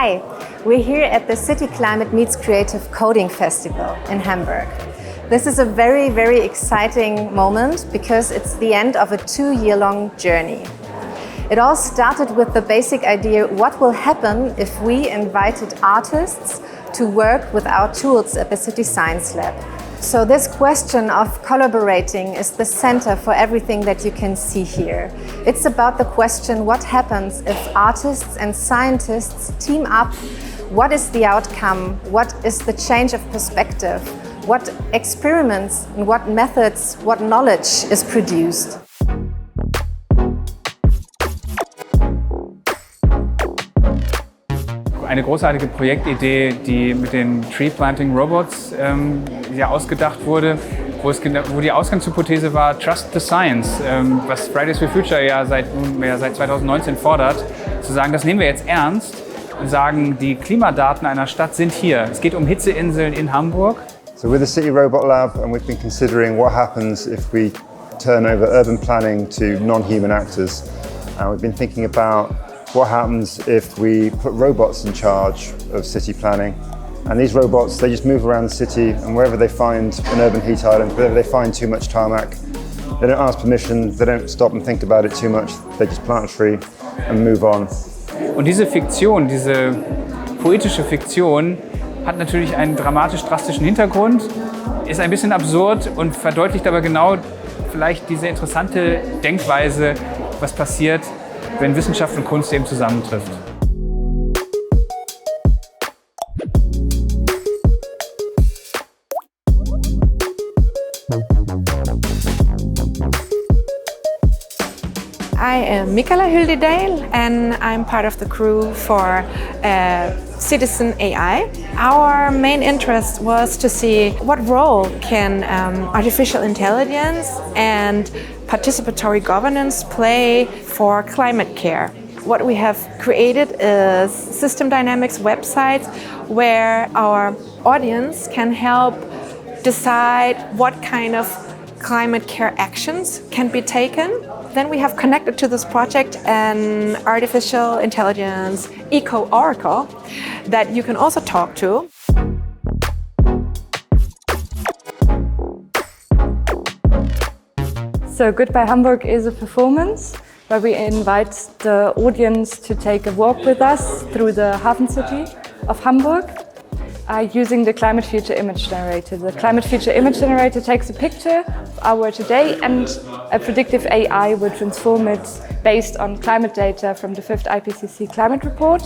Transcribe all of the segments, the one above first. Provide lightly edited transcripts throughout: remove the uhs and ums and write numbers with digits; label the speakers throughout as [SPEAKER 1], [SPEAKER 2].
[SPEAKER 1] Hi, we're here at the CityClimate meets CreativeCoding Festival in Hamburg. This is a very, very exciting moment because it's the end of a 2-year-long journey. It all started with the basic idea, what will happen if we invited artists to work with our tools at the City Science Lab. So this question of collaborating is the center for everything that you can see here. It's about the question, what happens if artists and scientists team up? What is the outcome? What is the change of perspective? What experiments and what methods, what knowledge is produced?
[SPEAKER 2] Eine großartige Projektidee, die mit den Tree Planting Robots ausgedacht wurde, wo die Ausgangshypothese war, Trust the Science, was Fridays for Future seit 2019 fordert, zu sagen, das nehmen wir jetzt ernst und sagen, die Klimadaten einer Stadt sind hier. Es geht um Hitzeinseln in Hamburg.
[SPEAKER 3] So we're the City Robot Lab and we've been considering what happens if we turn over urban planning to non-human actors. And we've been thinking about what happens if we put robots in charge of city planning. And these robots, they just move around the city, and wherever they find an urban heat island, wherever they find too much tarmac, they don't ask permission, they don't stop and think about it too much, they just plant a tree and move on.
[SPEAKER 2] Und diese Fiktion, diese poetische Fiktion, hat natürlich einen dramatisch-drastischen Hintergrund, ist ein bisschen absurd und verdeutlicht aber genau vielleicht diese interessante Denkweise, was passiert, wenn Wissenschaft und Kunst eben zusammentrifft.
[SPEAKER 4] I am Michaela Hildedale and I'm part of the crew for Citizen AI. Our main interest was to see what role can artificial intelligence and participatory governance play for climate care. What we have created is system dynamics websites where our audience can help decide what kind of climate care actions can be taken. Then we have connected to this project an artificial intelligence eco-oracle that you can also talk to.
[SPEAKER 5] So Goodbye Hamburg is a performance where we invite the audience to take a walk with us through the HafenCity of Hamburg using the Climate Future Image Generator. The Climate Future Image Generator takes a picture of our today and a predictive AI will transform it based on climate data from the 5th IPCC climate report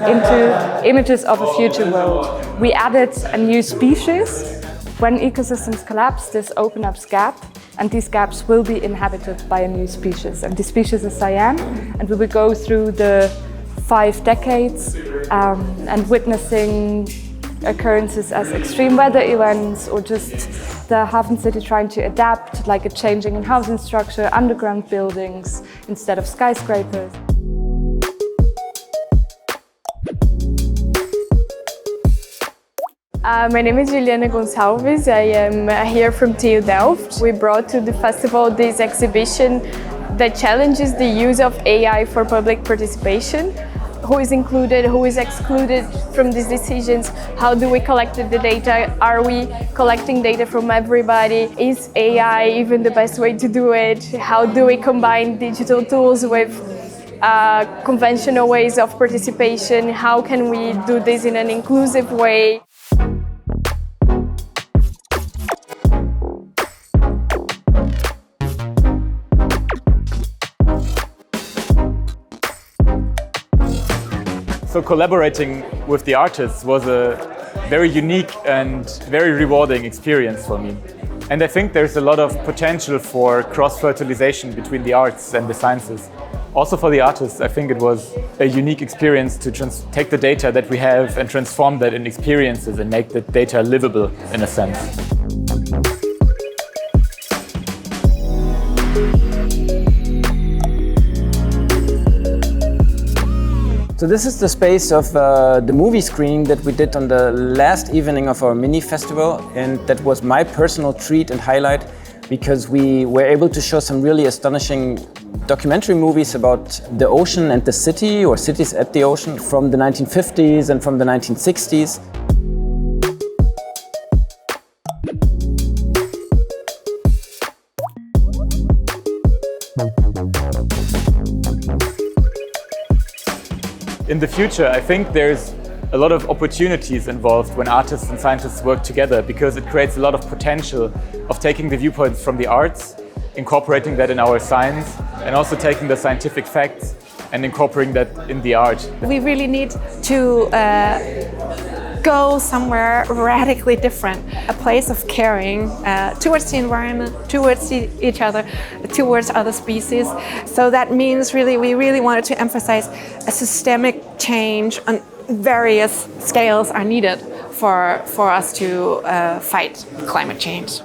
[SPEAKER 5] into images of a future world. We added a new species. When ecosystems collapse, this opens up gaps, and these gaps will be inhabited by a new species. And the species is cyan, and we will go through the 5 decades and witnessing occurrences as extreme weather events or just the HafenCity trying to adapt, like a changing in housing structure, underground buildings instead of skyscrapers.
[SPEAKER 6] My name is Juliana Gonçalves. I am here from TU Delft. We brought to the festival this exhibition that challenges the use of AI for public participation. Who is included, who is excluded from these decisions? How do we collect the data? Are we collecting data from everybody? Is AI even the best way to do it? How do we combine digital tools with conventional ways of participation? How can we do this in an inclusive way?
[SPEAKER 7] So collaborating with the artists was a very unique and very rewarding experience for me. And I think there's a lot of potential for cross-fertilization between the arts and the sciences. Also for the artists, I think it was a unique experience to take the data that we have and transform that in experiences and make the data livable in a sense.
[SPEAKER 8] So this is the space of the movie screening that we did on the last evening of our mini festival, and that was my personal treat and highlight because we were able to show some really astonishing documentary movies about the ocean and the city, or cities at the ocean, from the 1950s and from the 1960s.
[SPEAKER 7] In the future, I think there's a lot of opportunities involved when artists and scientists work together, because it creates a lot of potential of taking the viewpoints from the arts, incorporating that in our science, and also taking the scientific facts and incorporating that in the art.
[SPEAKER 4] We really need to go somewhere radically different, a place of caring towards the environment, towards each other, towards other species. So that means we really wanted to emphasize a systemic change on various scales are needed for us to fight climate change.